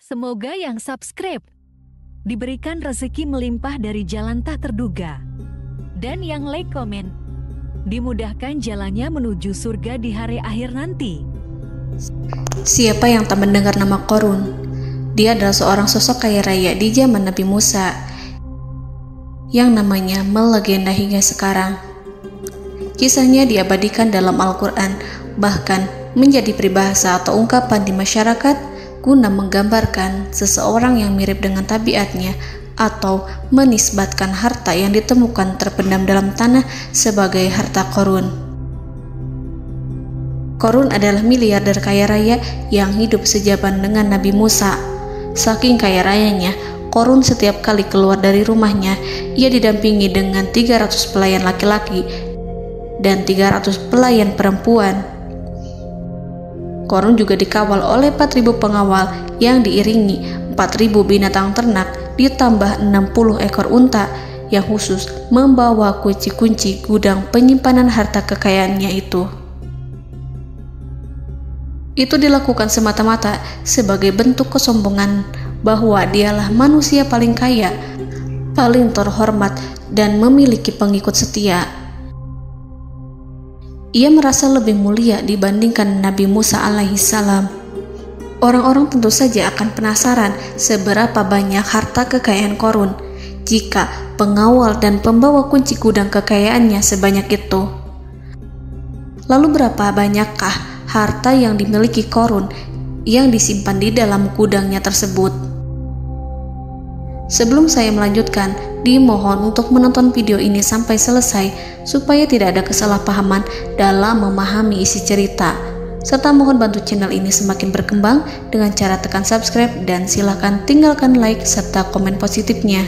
Semoga yang subscribe diberikan rezeki melimpah dari jalan tak terduga. Dan yang like komen, dimudahkan jalannya menuju surga di hari akhir nanti. Siapa yang tak mendengar nama Qorun? Dia adalah seorang sosok kaya raya di zaman Nabi Musa yang namanya melegenda hingga sekarang. Kisahnya diabadikan dalam Al-Quran, bahkan menjadi peribahasa atau ungkapan di masyarakat guna menggambarkan seseorang yang mirip dengan tabiatnya atau menisbatkan harta yang ditemukan terpendam dalam tanah sebagai harta Qorun. Qorun adalah miliarder kaya raya yang hidup sejaman dengan Nabi Musa. Saking kaya rayanya, Qorun setiap kali keluar dari rumahnya, ia didampingi dengan 300 pelayan laki-laki dan 300 pelayan perempuan. Qorun juga dikawal oleh 4.000 pengawal yang diiringi 4.000 binatang ternak ditambah 60 ekor unta yang khusus membawa kunci-kunci gudang penyimpanan harta kekayaannya itu. Itu dilakukan semata-mata sebagai bentuk kesombongan bahwa dialah manusia paling kaya, paling terhormat, dan memiliki pengikut setia. Ia merasa lebih mulia dibandingkan Nabi Musa alaihissalam. Orang-orang tentu saja akan penasaran seberapa banyak harta kekayaan Qorun jika pengawal dan pembawa kunci gudang kekayaannya sebanyak itu. Lalu berapa banyakkah harta yang dimiliki Qorun yang disimpan di dalam gudangnya tersebut? Sebelum saya melanjutkan, dimohon untuk menonton video ini sampai selesai supaya tidak ada kesalahpahaman dalam memahami isi cerita, serta mohon bantu channel ini semakin berkembang dengan cara tekan subscribe dan silakan tinggalkan like serta komen positifnya.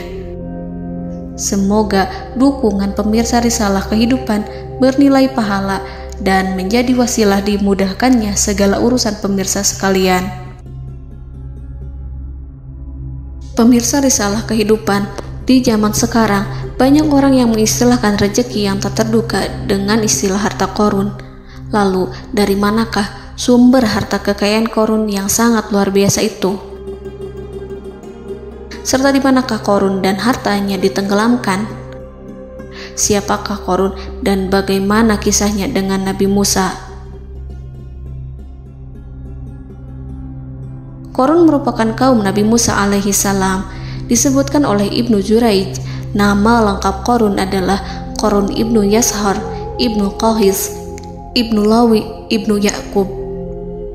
Semoga dukungan pemirsa Risalah Kehidupan bernilai pahala dan menjadi wasilah dimudahkannya segala urusan pemirsa sekalian. Pemirsa Risalah Kehidupan, di zaman sekarang banyak orang yang mengistilahkan rezeki yang tak terduga dengan istilah harta Qorun. Lalu dari manakah sumber harta kekayaan Qorun yang sangat luar biasa itu? Serta di manakah Qorun dan hartanya ditenggelamkan? Siapakah Qorun dan bagaimana kisahnya dengan Nabi Musa? Qorun merupakan kaum Nabi Musa alaihissalam. Disebutkan oleh Ibnu Jurayj, nama lengkap Qorun adalah Qorun ibnu Yashar, ibnu Qahis, ibnu Lawi, ibnu Yakub.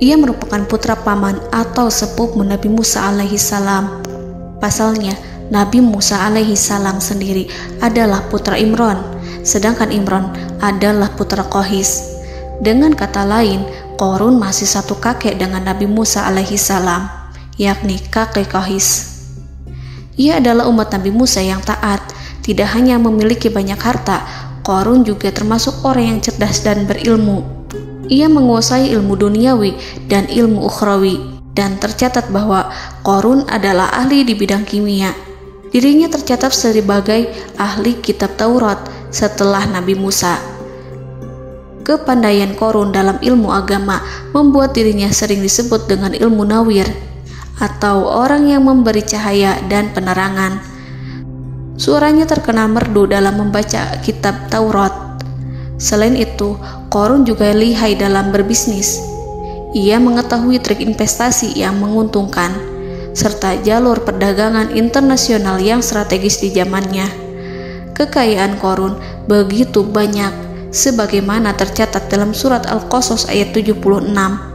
Ia merupakan putra paman atau sepupu Nabi Musa alaihissalam. Pasalnya, Nabi Musa alaihissalam sendiri adalah putra Imran, sedangkan Imran adalah putra Qahis. Dengan kata lain, Qorun masih satu kakek dengan Nabi Musa alaihissalam, yakni kakek Qahis. Ia adalah umat Nabi Musa yang taat. Tidak hanya memiliki banyak harta, Qorun juga termasuk orang yang cerdas dan berilmu. Ia menguasai ilmu duniawi dan ilmu ukhrawi, dan tercatat bahwa Qorun adalah ahli di bidang kimia. Dirinya tercatat sebagai ahli kitab Taurat setelah Nabi Musa. Kepandaian Qorun dalam ilmu agama membuat dirinya sering disebut dengan ilmu nawir, atau orang yang memberi cahaya dan penerangan. Suaranya terkenal merdu dalam membaca kitab Taurat. Selain itu, Qorun juga lihai dalam berbisnis. Ia mengetahui trik investasi yang menguntungkan, serta jalur perdagangan internasional yang strategis di zamannya. Kekayaan Qorun begitu banyak, sebagaimana tercatat dalam surat Al-Qasas ayat 76.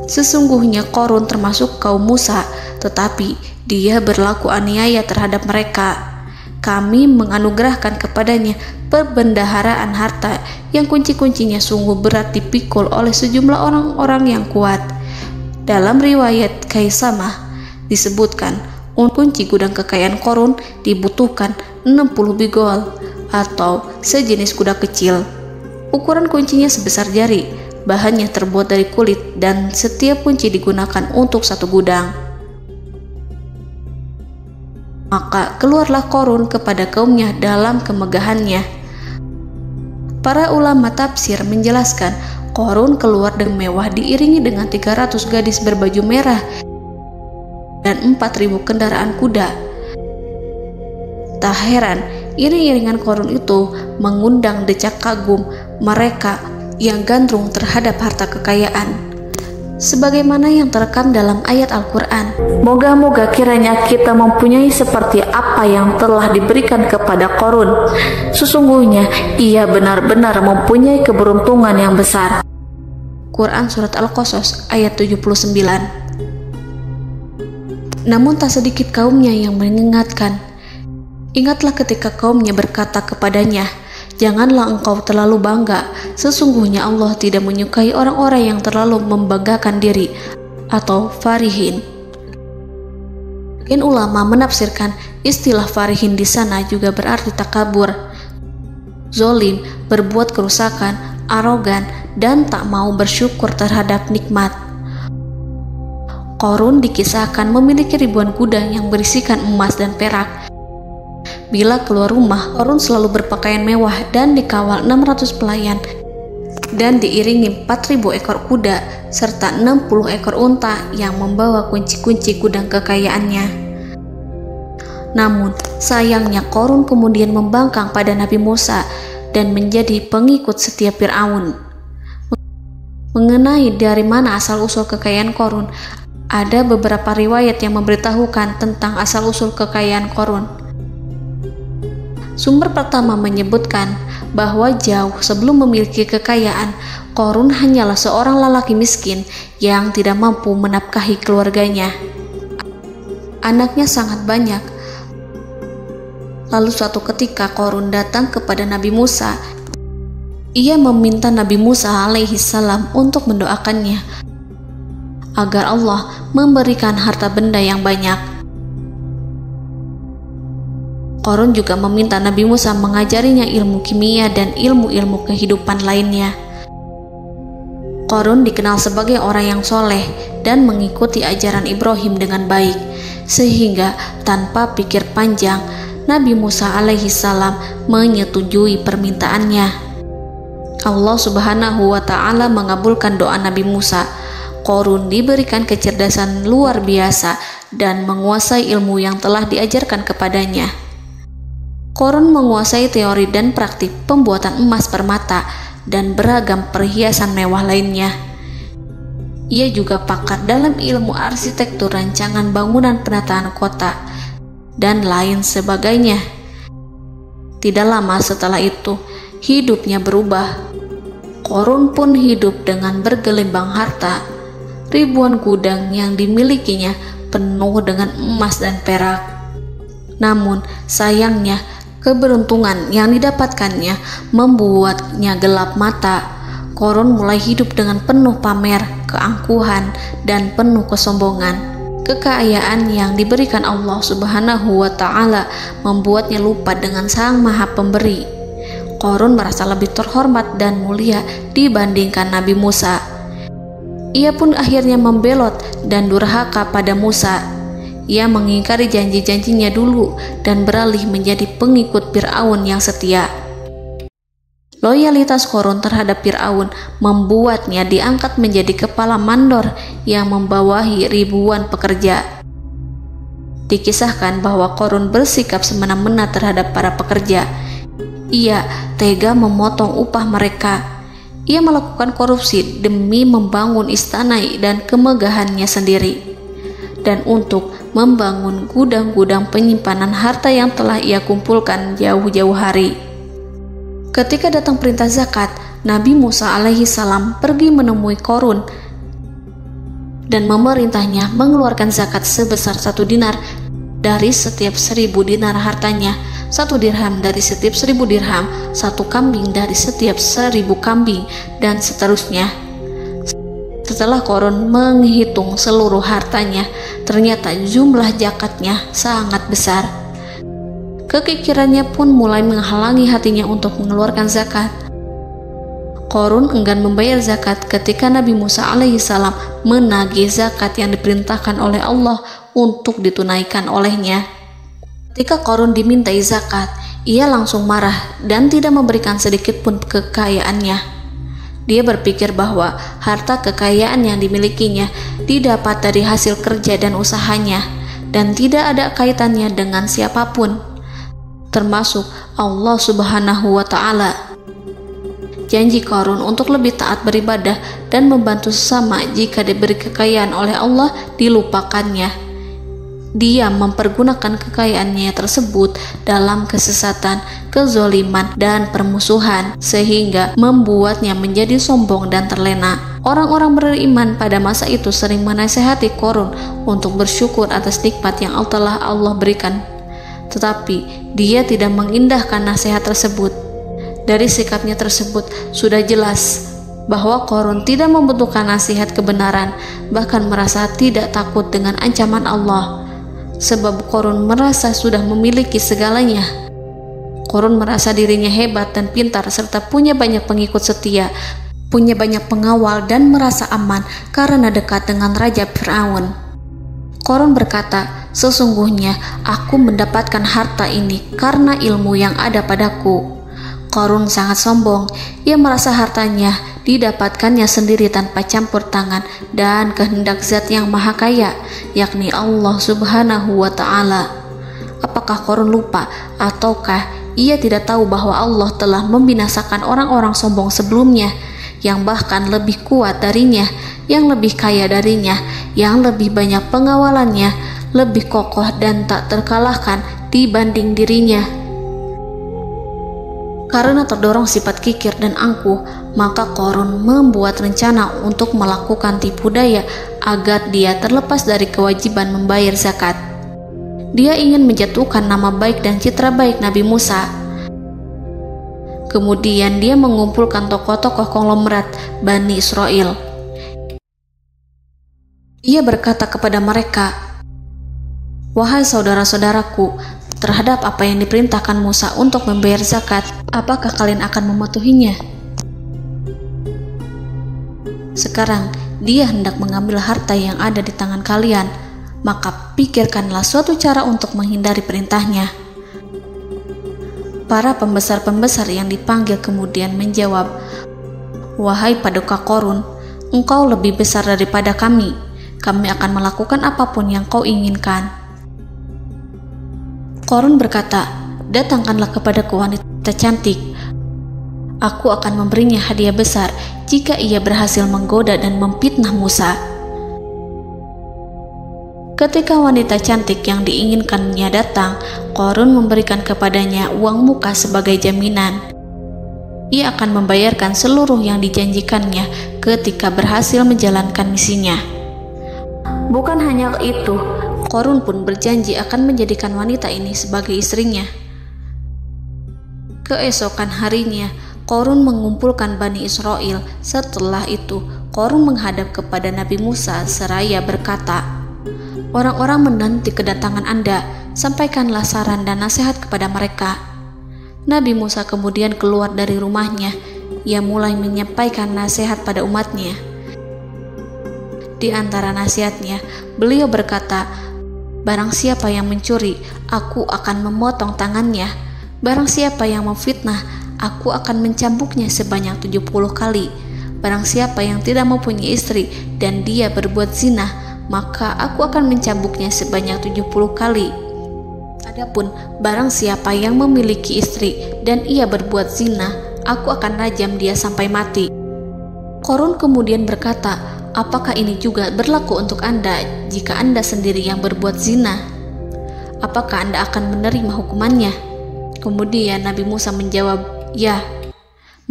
Sesungguhnya Qorun termasuk kaum Musa, tetapi dia berlaku aniaya terhadap mereka. Kami menganugerahkan kepadanya perbendaharaan harta yang kunci-kuncinya sungguh berat dipikul oleh sejumlah orang-orang yang kuat. Dalam riwayat Kaisamah disebutkan, kunci gudang kekayaan Qorun dibutuhkan 60 bigol atau sejenis kuda kecil. Ukuran kuncinya sebesar jari, bahannya terbuat dari kulit, dan setiap kunci digunakan untuk satu gudang. Maka keluarlah Qorun kepada kaumnya dalam kemegahannya. Para ulama tafsir menjelaskan Qarun keluar dengan mewah diiringi dengan 300 gadis berbaju merah dan 4.000 kendaraan kuda. Tak heran, iring-iringan Qarun itu mengundang decak kagum mereka yang gandrung terhadap harta kekayaan. Sebagaimana yang terekam dalam ayat Al-Quran, moga-moga kiranya kita mempunyai seperti apa yang telah diberikan kepada Qarun. Sesungguhnya ia benar-benar mempunyai keberuntungan yang besar. Quran Surat Al-Qasas ayat 79. Namun tak sedikit kaumnya yang mengingatkan. Ingatlah ketika kaumnya berkata kepadanya, janganlah engkau terlalu bangga, sesungguhnya Allah tidak menyukai orang-orang yang terlalu membanggakan diri atau farihin. Ulama menafsirkan istilah farihin di sana juga berarti takabur, zolim, berbuat kerusakan, arogan, dan tak mau bersyukur terhadap nikmat. Qarun dikisahkan memiliki ribuan kuda yang berisikan emas dan perak. Bila keluar rumah, Qarun selalu berpakaian mewah dan dikawal 600 pelayan dan diiringi 4.000 ekor kuda serta 60 ekor unta yang membawa kunci-kunci gudang kekayaannya. Namun, sayangnya Qarun kemudian membangkang pada Nabi Musa dan menjadi pengikut setia Fir'aun. Mengenai dari mana asal-usul kekayaan Qarun, ada beberapa riwayat yang memberitahukan tentang asal-usul kekayaan Qarun. Sumber pertama menyebutkan bahwa jauh sebelum memiliki kekayaan, Qarun hanyalah seorang lelaki miskin yang tidak mampu menafkahi keluarganya. Anaknya sangat banyak. Lalu suatu ketika Qarun datang kepada Nabi Musa. Ia meminta Nabi Musa alaihi salam untuk mendoakannya agar Allah memberikan harta benda yang banyak. Qarun juga meminta Nabi Musa mengajarinya ilmu kimia dan ilmu-ilmu kehidupan lainnya. Qarun dikenal sebagai orang yang soleh dan mengikuti ajaran Ibrahim dengan baik, sehingga tanpa pikir panjang, Nabi Musa alaihi salam menyetujui permintaannya. Allah Subhanahu wa ta'ala mengabulkan doa Nabi Musa. Qarun diberikan kecerdasan luar biasa dan menguasai ilmu yang telah diajarkan kepadanya. Qarun menguasai teori dan praktik pembuatan emas permata dan beragam perhiasan mewah lainnya. Ia juga pakar dalam ilmu arsitektur, rancangan bangunan, penataan kota, dan lain sebagainya. Tidak lama setelah itu, hidupnya berubah. Qarun pun hidup dengan bergelimbang harta. Ribuan gudang yang dimilikinya penuh dengan emas dan perak. Namun, sayangnya, keberuntungan yang didapatkannya membuatnya gelap mata. Qarun mulai hidup dengan penuh pamer, keangkuhan, dan penuh kesombongan. Kekayaan yang diberikan Allah Subhanahu wa ta'ala membuatnya lupa dengan Sang Maha Pemberi. Qarun merasa lebih terhormat dan mulia dibandingkan Nabi Musa. Ia pun akhirnya membelot dan durhaka pada Musa. Ia mengingkari janji-janjinya dulu dan beralih menjadi pengikut Fir'aun yang setia. Loyalitas Qarun terhadap Fir'aun membuatnya diangkat menjadi kepala mandor yang membawahi ribuan pekerja. Dikisahkan bahwa Qarun bersikap semena-mena terhadap para pekerja. Ia tega memotong upah mereka. Ia melakukan korupsi demi membangun istana dan kemegahannya sendiri, dan untuk membangun gudang-gudang penyimpanan harta yang telah ia kumpulkan jauh-jauh hari. Ketika datang perintah zakat, Nabi Musa alaihi salam pergi menemui Qarun dan memerintahnya mengeluarkan zakat sebesar 1 dinar dari setiap 1000 dinar hartanya, 1 dirham dari setiap 1000 dirham, 1 kambing dari setiap 1000 kambing, dan seterusnya. Setelah Qarun menghitung seluruh hartanya, ternyata jumlah zakatnya sangat besar. Kekikirannya pun mulai menghalangi hatinya untuk mengeluarkan zakat. Qarun enggan membayar zakat ketika Nabi Musa alaihissalam menagih zakat yang diperintahkan oleh Allah untuk ditunaikan olehnya. Ketika Qarun dimintai zakat, ia langsung marah dan tidak memberikan sedikit pun kekayaannya. Dia berpikir bahwa harta kekayaan yang dimilikinya didapat dari hasil kerja dan usahanya, dan tidak ada kaitannya dengan siapapun, termasuk Allah Subhanahu wa Ta'ala. Janji Qarun untuk lebih taat beribadah dan membantu sesama jika diberi kekayaan oleh Allah dilupakannya. Dia mempergunakan kekayaannya tersebut dalam kesesatan, kezoliman, dan permusuhan, sehingga membuatnya menjadi sombong dan terlena. Orang-orang beriman pada masa itu sering menasihati Qarun untuk bersyukur atas nikmat yang telah Allah berikan, tetapi dia tidak mengindahkan nasihat tersebut. Dari sikapnya tersebut sudah jelas bahwa Qarun tidak membutuhkan nasihat kebenaran, bahkan merasa tidak takut dengan ancaman Allah. Sebab Qarun merasa sudah memiliki segalanya. Qarun merasa dirinya hebat dan pintar serta punya banyak pengikut setia, punya banyak pengawal dan merasa aman karena dekat dengan Raja Fir'aun. Qarun berkata, "Sesungguhnya aku mendapatkan harta ini karena ilmu yang ada padaku." Qarun sangat sombong. Ia merasa hartanya didapatkannya sendiri tanpa campur tangan dan kehendak Zat yang Maha Kaya, yakni Allah Subhanahu wa Ta'ala. Apakah Qarun lupa ataukah ia tidak tahu bahwa Allah telah membinasakan orang-orang sombong sebelumnya yang bahkan lebih kuat darinya, yang lebih kaya darinya, yang lebih banyak pengawalannya, lebih kokoh dan tak terkalahkan dibanding dirinya? Karena terdorong sifat kikir dan angkuh, maka Qarun membuat rencana untuk melakukan tipu daya agar dia terlepas dari kewajiban membayar zakat. Dia ingin menjatuhkan nama baik dan citra baik Nabi Musa. Kemudian dia mengumpulkan tokoh-tokoh konglomerat Bani Israel. Ia berkata kepada mereka, "Wahai saudara-saudaraku, terhadap apa yang diperintahkan Musa untuk membayar zakat, apakah kalian akan mematuhinya? Sekarang dia hendak mengambil harta yang ada di tangan kalian, maka pikirkanlah suatu cara untuk menghindari perintahnya." Para pembesar-pembesar yang dipanggil kemudian menjawab, "Wahai paduka Qarun, engkau lebih besar daripada kami. Kami akan melakukan apapun yang kau inginkan." Qarun berkata, "Datangkanlah kepadaku wanita cantik. Aku akan memberinya hadiah besar jika ia berhasil menggoda dan memfitnah Musa." Ketika wanita cantik yang diinginkannya datang, Qarun memberikan kepadanya uang muka sebagai jaminan. Ia akan membayarkan seluruh yang dijanjikannya ketika berhasil menjalankan misinya. Bukan hanya itu, Qarun pun berjanji akan menjadikan wanita ini sebagai istrinya. Keesokan harinya, Qarun mengumpulkan Bani Israel. Setelah itu, Qarun menghadap kepada Nabi Musa seraya berkata, "Orang-orang menanti kedatangan Anda, sampaikanlah saran dan nasihat kepada mereka." Nabi Musa kemudian keluar dari rumahnya. Ia mulai menyampaikan nasihat pada umatnya. Di antara nasihatnya, beliau berkata, "Barang siapa yang mencuri, aku akan memotong tangannya. Barang siapa yang memfitnah, aku akan mencambuknya sebanyak 70 kali. Barang siapa yang tidak mempunyai istri dan dia berbuat zina, maka aku akan mencambuknya sebanyak 70 kali. Adapun barang siapa yang memiliki istri dan ia berbuat zina, aku akan rajam dia sampai mati." Qarun kemudian berkata, "Apakah ini juga berlaku untuk Anda jika Anda sendiri yang berbuat zina? Apakah Anda akan menerima hukumannya?" Kemudian Nabi Musa menjawab, "Ya,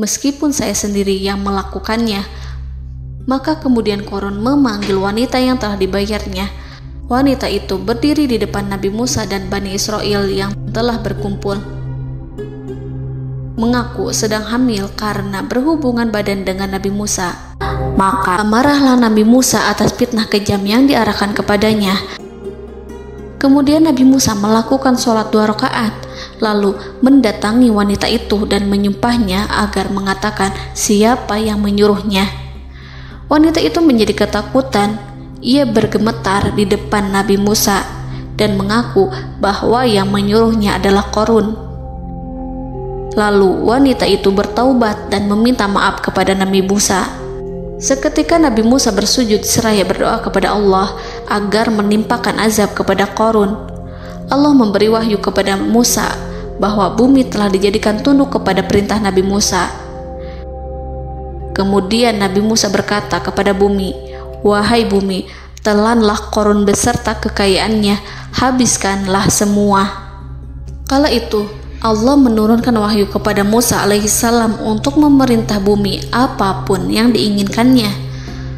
meskipun saya sendiri yang melakukannya." Maka kemudian Qarun memanggil wanita yang telah dibayarnya. Wanita itu berdiri di depan Nabi Musa dan Bani Israel yang telah berkumpul, mengaku sedang hamil karena berhubungan badan dengan Nabi Musa. Maka marahlah Nabi Musa atas fitnah kejam yang diarahkan kepadanya. Kemudian Nabi Musa melakukan sholat 2 rakaat, lalu mendatangi wanita itu dan menyumpahnya agar mengatakan siapa yang menyuruhnya. Wanita itu menjadi ketakutan. Ia bergemetar di depan Nabi Musa dan mengaku bahwa yang menyuruhnya adalah Qarun. Lalu wanita itu bertaubat dan meminta maaf kepada Nabi Musa. Seketika Nabi Musa bersujud seraya berdoa kepada Allah agar menimpakan azab kepada Qarun. Allah memberi wahyu kepada Musa bahwa bumi telah dijadikan tunduk kepada perintah Nabi Musa. Kemudian Nabi Musa berkata kepada bumi, "Wahai bumi, telanlah Qarun beserta kekayaannya, habiskanlah semua." Kala itu Allah menurunkan wahyu kepada Musa alaihissalam untuk memerintah bumi apapun yang diinginkannya.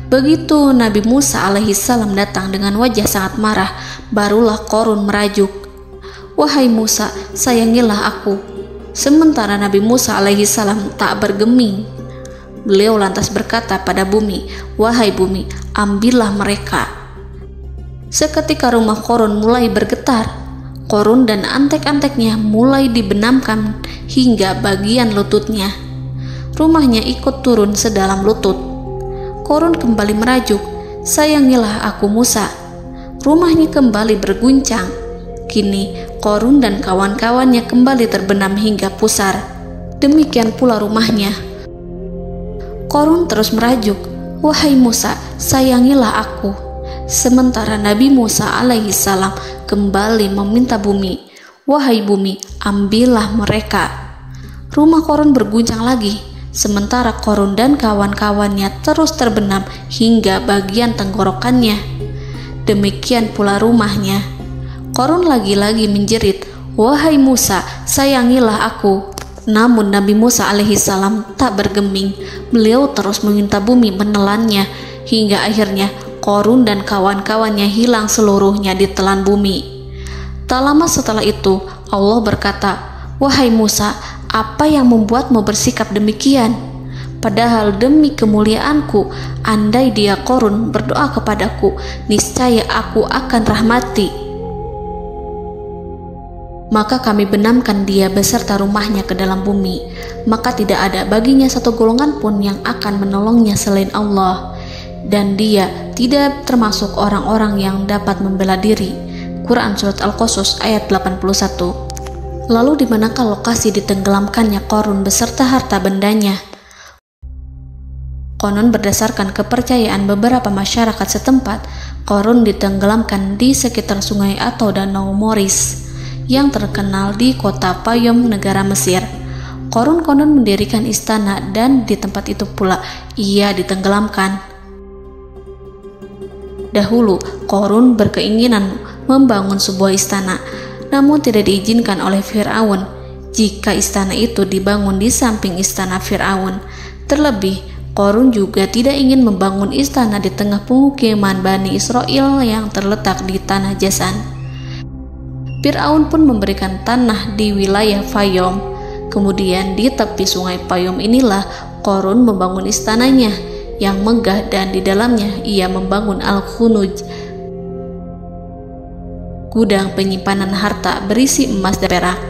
Begitu Nabi Musa alaihissalam datang dengan wajah sangat marah, barulah Qarun merajuk, "Wahai Musa, sayangilah aku." Sementara Nabi Musa alaihissalam tak bergeming. Beliau lantas berkata pada bumi, "Wahai bumi, ambillah mereka." Seketika rumah Qarun mulai bergetar. Qarun dan antek-anteknya mulai dibenamkan hingga bagian lututnya. Rumahnya ikut turun sedalam lutut. Qarun kembali merajuk, "Sayangilah aku Musa." Rumahnya kembali berguncang. Kini Qarun dan kawan-kawannya kembali terbenam hingga pusar. Demikian pula rumahnya. Qarun terus merajuk, "Wahai Musa, sayangilah aku." Sementara Nabi Musa alaihissalam kembali meminta bumi, "Wahai bumi, ambillah mereka." Rumah Qarun berguncang lagi, sementara Qarun dan kawan-kawannya terus terbenam hingga bagian tenggorokannya. Demikian pula rumahnya. Qarun lagi-lagi menjerit, "Wahai Musa, sayangilah aku." Namun Nabi Musa alaihissalam tak bergeming. Beliau terus meminta bumi menelannya hingga akhirnya Qarun dan kawan-kawannya hilang seluruhnya ditelan bumi. Tak lama setelah itu Allah berkata, "Wahai Musa, apa yang membuatmu bersikap demikian? Padahal demi kemuliaanku, andai dia Qarun berdoa kepadaku, niscaya aku akan rahmati. Maka kami benamkan dia beserta rumahnya ke dalam bumi, maka tidak ada baginya satu golongan pun yang akan menolongnya selain Allah, dan dia tidak termasuk orang-orang yang dapat membela diri." Quran Surat Al-Qasas ayat 81. Lalu di manakah lokasi ditenggelamkannya Qarun beserta harta bendanya? Konon berdasarkan kepercayaan beberapa masyarakat setempat, Qarun ditenggelamkan di sekitar sungai atau danau Moris yang terkenal di kota Payom, negara Mesir. Qarun konon mendirikan istana dan di tempat itu pula ia ditenggelamkan. Dahulu, Qarun berkeinginan membangun sebuah istana, namun tidak diizinkan oleh Fir'aun jika istana itu dibangun di samping istana Fir'aun. Terlebih, Qarun juga tidak ingin membangun istana di tengah pemukiman Bani Israel yang terletak di tanah Jasan. Fir'aun pun memberikan tanah di wilayah Fayom. Kemudian di tepi sungai Payom inilah Qarun membangun istananya yang megah, dan di dalamnya ia membangun Al-Khunuj, gudang penyimpanan harta berisi emas dan perak.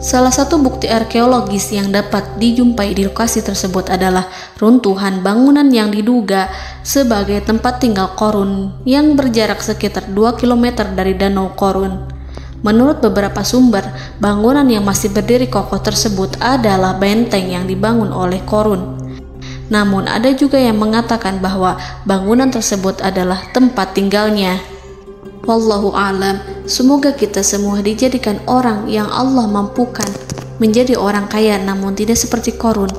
Salah satu bukti arkeologis yang dapat dijumpai di lokasi tersebut adalah runtuhan bangunan yang diduga sebagai tempat tinggal Qarun yang berjarak sekitar 2 km dari Danau Qarun. Menurut beberapa sumber, bangunan yang masih berdiri kokoh tersebut adalah benteng yang dibangun oleh Qarun. Namun ada juga yang mengatakan bahwa bangunan tersebut adalah tempat tinggalnya. Wallahu a'lam. Semoga kita semua dijadikan orang yang Allah mampukan menjadi orang kaya namun tidak seperti Qarun,